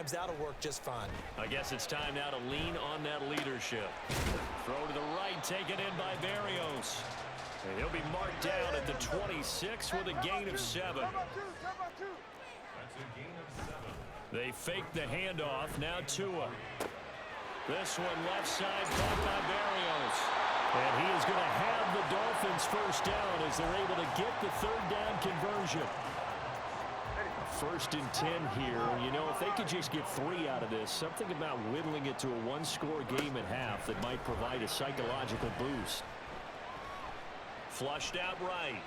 That'll work just fine. I guess it's time now to lean on that leadership. Throw to the right, taken in by Barrios. And he'll be marked down at the 26 with a gain of 7. They fake the handoff. Now Tua. This one left side, caught by Barrios. And he is going to have the Dolphins first down as they're able to get the third down conversion. 1st and 10 here. You know, if they could just get 3 out of this, something about whittling it to a one-score game at half that might provide a psychological boost. Flushed out right.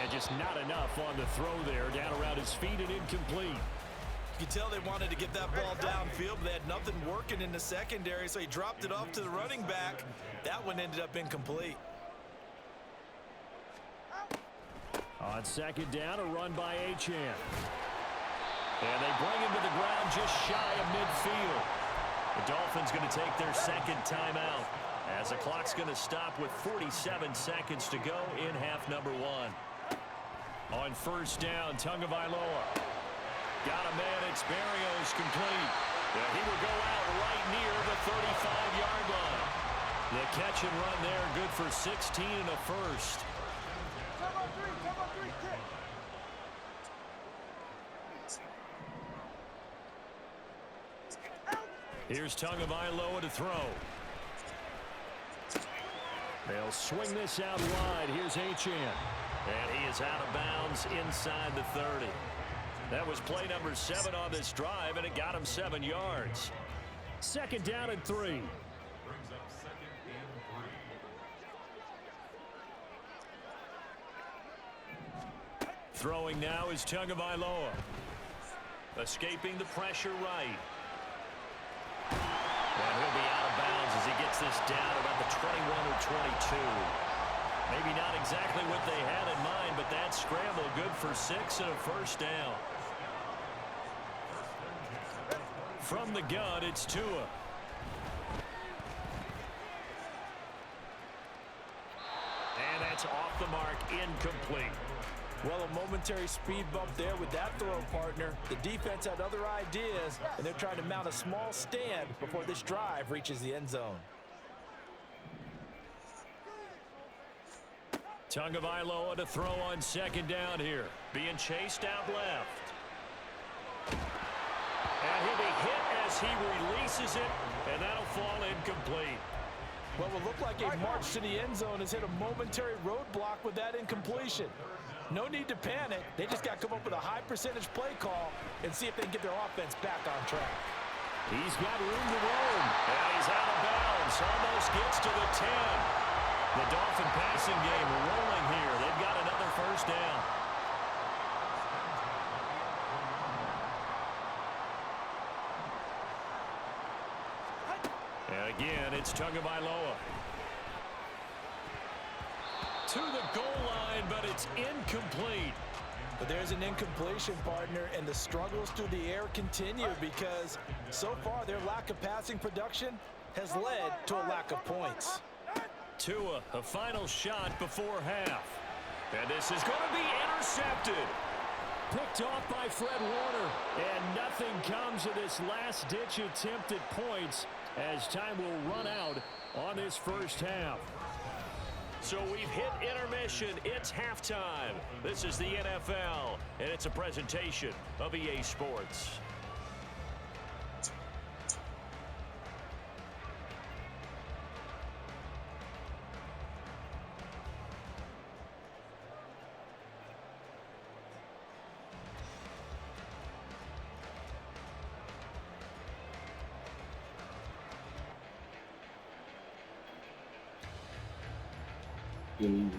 And just not enough on the throw there. Down around his feet and incomplete. You can tell they wanted to get that ball downfield, but they had nothing working in the secondary, so he dropped it off to the running back. That one ended up incomplete. On 2nd down, a run by Achane. And they bring him to the ground just shy of midfield. The Dolphins going to take their 2nd timeout as the clock's going to stop with 47 seconds to go in half number 1. On 1st down, Tagovailoa. Got a man, it's Barrios, complete. And he will go out right near the 35-yard line. The catch and run there, good for 16 and a first. Here's Tagovailoa to throw. They'll swing this out wide. Here's Achane. And he is out of bounds inside the 30. That was play number 7 on this drive, and it got him 7 yards. 2nd down and 3. Throwing now is Tagovailoa. Escaping the pressure right. And he'll be out of bounds as he gets this down about the 21 or 22. Maybe not exactly what they had in mind, but that scramble good for 6 and a first down. From the gun, it's Tua. And that's off the mark, incomplete. Well, a momentary speed bump there with that throw, partner. The defense had other ideas, and they're trying to mount a small stand before this drive reaches the end zone. Tagovailoa to throw on 2nd down here. Being chased out left. And he'll be hit as he releases it, and that'll fall incomplete. What will look like a march to the end zone has hit a momentary roadblock with that incompletion. No need to panic. They just got to come up with a high percentage play call and see if they can get their offense back on track. He's got room to roam. And he's out of bounds. Almost gets to the 10. The Dolphin passing game rolling here. They've got another first down. And again, it's Tagovailoa. To the goal line, but it's incomplete. But there's an incompletion, partner, and the struggles through the air continue because so far their lack of passing production has led to a lack of points. Tua, a final shot before half. And this is going to be intercepted. Picked off by Fred Warner. And nothing comes of this last-ditch attempt at points as time will run out on this first half. So we've hit intermission. It's halftime. This is the NFL, and it's a presentation of EA Sports. And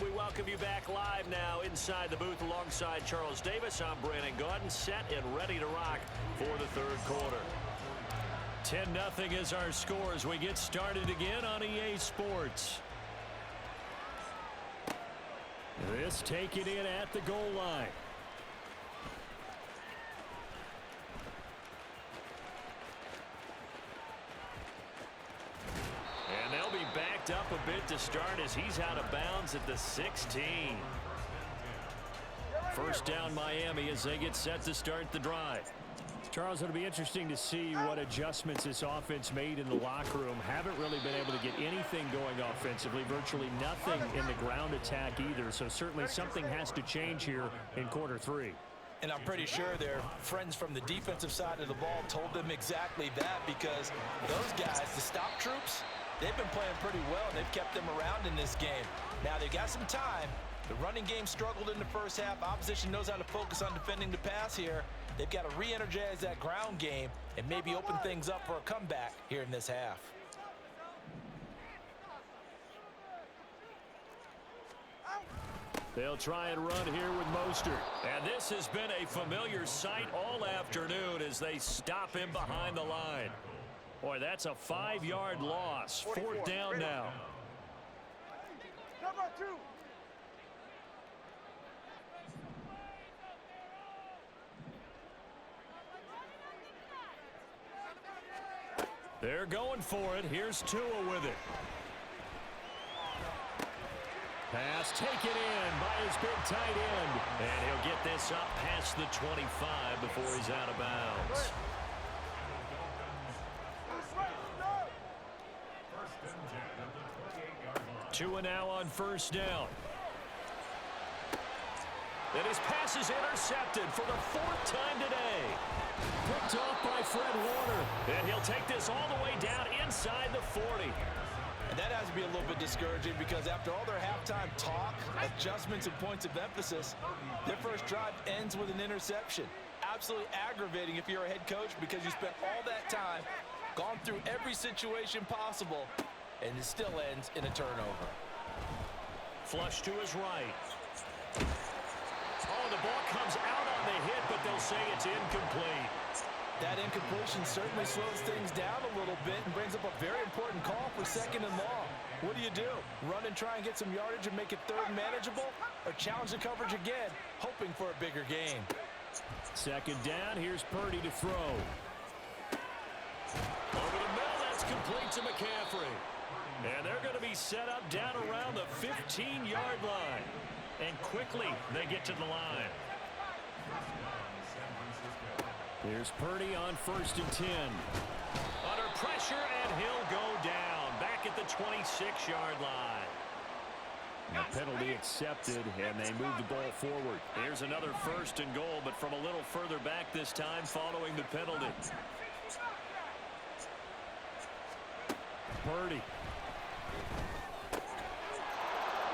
we welcome you back live now inside the booth alongside Charles Davis. I'm Brandon Gaudin, set and ready to rock for the third quarter. 10-0 is our score as we get started again on EA Sports. This taken in at the goal line. And they'll be backed up a bit it to start as he's out of bounds at the 16. First down Miami as they get set to start the drive. Charles, it'll be interesting to see what adjustments this offense made in the locker room. Haven't really been able to get anything going offensively, virtually nothing in the ground attack either. So certainly something has to change here in quarter three. And I'm pretty sure their friends from the defensive side of the ball told them exactly that, because those guys, the stop troops, they've been playing pretty well. They've kept them around in this game. Now they've got some time. The running game struggled in the first half. Opposition knows how to focus on defending the pass here. They've got to re-energize that ground game and maybe open things up for a comeback here in this half. They'll try and run here with Mostert. And this has been a familiar sight all afternoon as they stop him behind the line. Boy, that's a 5-yard loss. Fourth down now. Number 2. They're going for it. Here's Tua with it. Pass taken in by his big tight end. And he'll get this up past the 25 before he's out of bounds. Tua now on first down. And his pass is intercepted for the 4th time today. Picked off by Fred Warner. And he'll take this all the way down inside the 40. And that has to be a little bit discouraging, because after all their halftime talk, adjustments and points of emphasis, their first drive ends with an interception. Absolutely aggravating if you're a head coach, because you spent all that time, gone through every situation possible, and it still ends in a turnover. Flush to his right. Oh, the ball comes out on the hit, but they'll say it's incomplete. That incompletion certainly slows things down a little bit and brings up a very important call for 2nd and long. What do? Run and try and get some yardage and make it 3rd manageable? Or challenge the coverage again, hoping for a bigger gain? 2nd down, here's Purdy to throw. Over the middle, that's complete to McCaffrey. And they're going to be set up down around the 15-yard line. And quickly, they get to the line. Here's Purdy on 1st and 10. Under pressure, and he'll go down. Back at the 26-yard line. The penalty accepted, and they move the ball forward. Here's another 1st and goal, but from a little further back this time following the penalty. Purdy.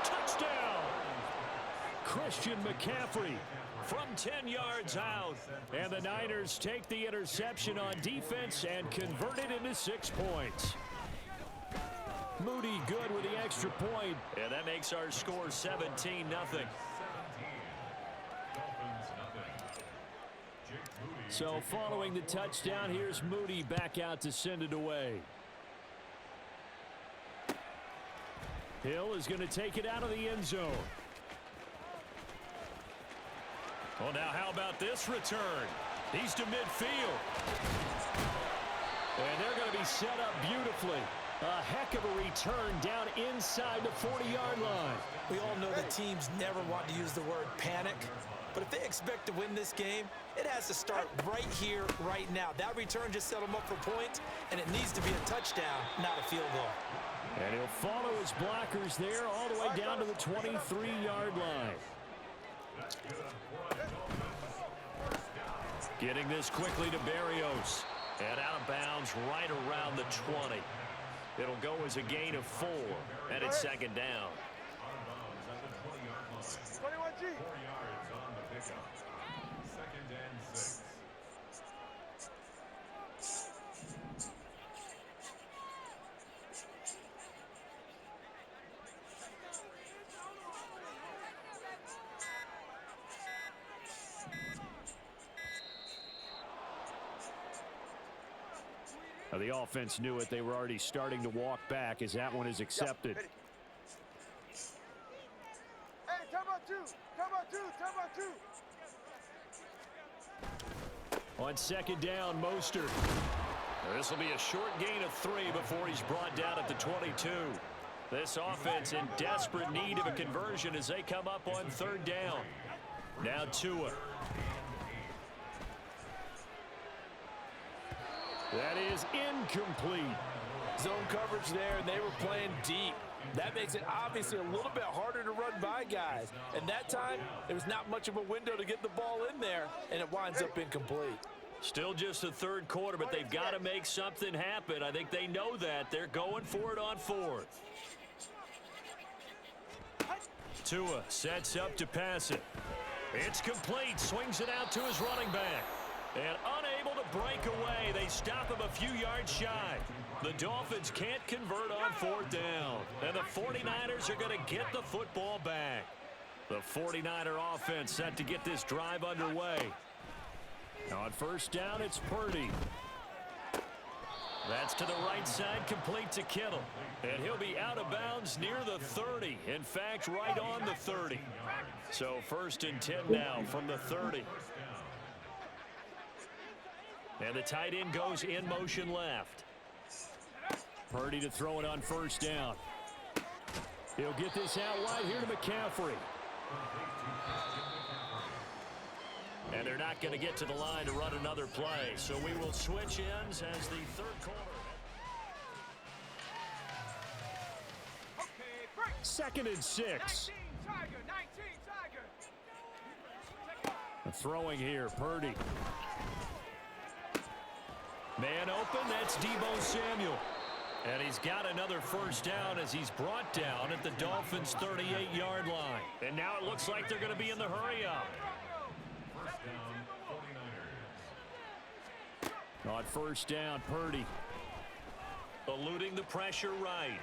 Touchdown! Christian McCaffrey from 10 yards out. And the Niners take the interception on defense and convert it into 6 points. Moody good with the extra point. And that makes our score 17-0. So following the touchdown, here's Moody back out to send it away. Hill is going to take it out of the end zone. Well, now how about this return? He's to midfield. And they're going to be set up beautifully. A heck of a return down inside the 40-yard line. We all know the teams never want to use the word panic, but if they expect to win this game, it has to start right here, right now. That return just set them up for points, and it needs to be a touchdown, not a field goal. And he'll follow his blockers there all the way down to the 23-yard line. Getting this quickly to Berrios. And out of bounds right around the 20. It'll go as a gain of 4. And it's 2nd down. 21G. 4 yards on the pickup. 2nd and 6. The offense knew it. They were already starting to walk back as that one is accepted. Hey, time out 2. Time out 2. Time out 2. On 2nd down, Mostert. This will be a short gain of 3 before he's brought down at the 22. This offense in desperate need of a conversion as they come up on third down. Now Tua. That is incomplete. Zone coverage there, and they were playing deep. That makes it obviously a little bit harder to run by guys. And that time, there was not much of a window to get the ball in there, and it winds up incomplete. Still just the third quarter, but they've got to make something happen. I think they know that. They're going for it on fourth. Tua sets up to pass it. It's complete. Swings it out to his running back. And unable to break away. They stop him a few yards shy. The Dolphins can't convert on fourth down. And the 49ers are going to get the football back. The 49er offense set to get this drive underway. On first down, it's Purdy. That's to the right side, complete to Kittle. And he'll be out of bounds near the 30. In fact, right on the 30. So first and 10 now from the 30. And the tight end goes in motion left. Purdy to throw it on first down. He'll get this out wide here to McCaffrey. And they're not going to get to the line to run another play. So we will switch ends as the third quarter. Second and 6. Throwing here, Purdy. Man open, that's Deebo Samuel. And he's got another first down as he's brought down at the Dolphins' 38-yard line. And now it looks like they're going to be in the hurry-up. On first down, Purdy. Eluding the pressure right.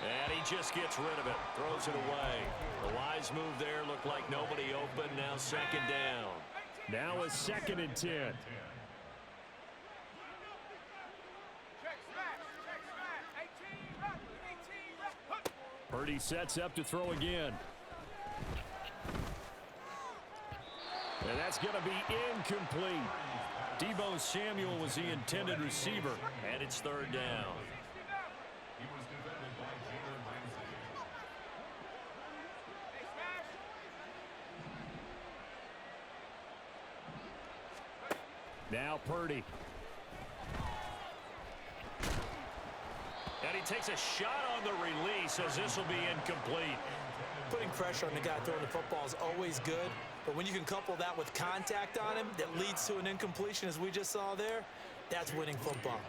And he just gets rid of it. Throws it away. The wise move there. Looked like nobody open. Now second down. Now a second and 10. Purdy sets up to throw again. And that's going to be incomplete. Deebo Samuel was the intended receiver. And it's third down. Now Purdy. And he takes a shot on the release as this will be incomplete. Putting pressure on the guy throwing the football is always good, but when you can couple that with contact on him that leads to an incompletion, as we just saw there, that's winning football.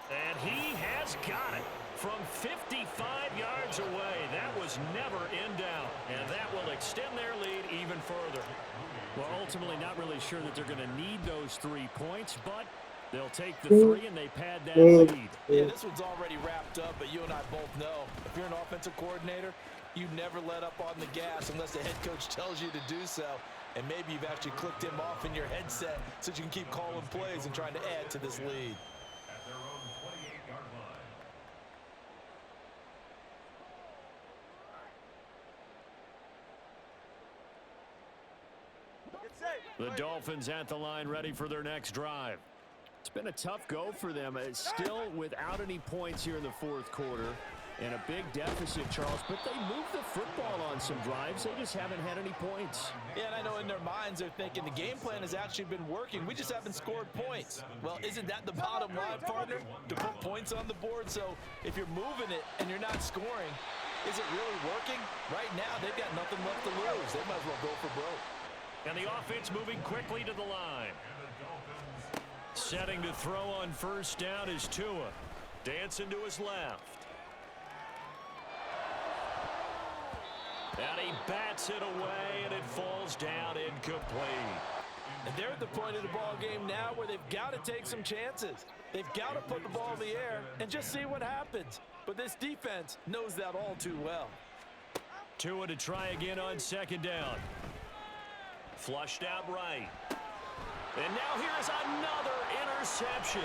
And he has got it from 55 yards away. That was never in doubt, and that will extend their lead even further. Well, ultimately not really sure that they're going to need those 3 points, but they'll take the 3 and they pad that lead. Yeah, this one's already wrapped up, but you and I both know if you're an offensive coordinator, you never let up on the gas unless the head coach tells you to do so. And maybe you've actually clicked him off in your headset so you can keep calling plays and trying to add to this lead. The Dolphins at the line, ready for their next drive. It's been a tough go for them. It's still without any points here in the fourth quarter and a big deficit, Charles, but they moved the football on some drives. They just haven't had any points. Yeah, and I know in their minds they're thinking the game plan has actually been working. We just haven't scored points. Well, isn't that the bottom line, partner? To put points on the board. So if you're moving it and you're not scoring, is it really working? Right now, they've got nothing left to lose. They might as well go for broke. And the offense moving quickly to the line. Setting to throw on first down is Tua. Dancing to his left. And he bats it away, and it falls down incomplete. And they're at the point of the ball game now where they've got to take some chances. They've got to put the ball in the air and just see what happens. But this defense knows that all too well. Tua to try again on second down. Flushed out right. And now here's another interception.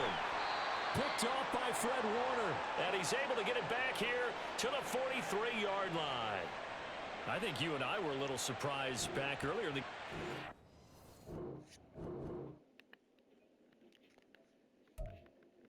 Picked off by Fred Warner. And he's able to get it back here to the 43-yard line. I think you and I were a little surprised back earlier.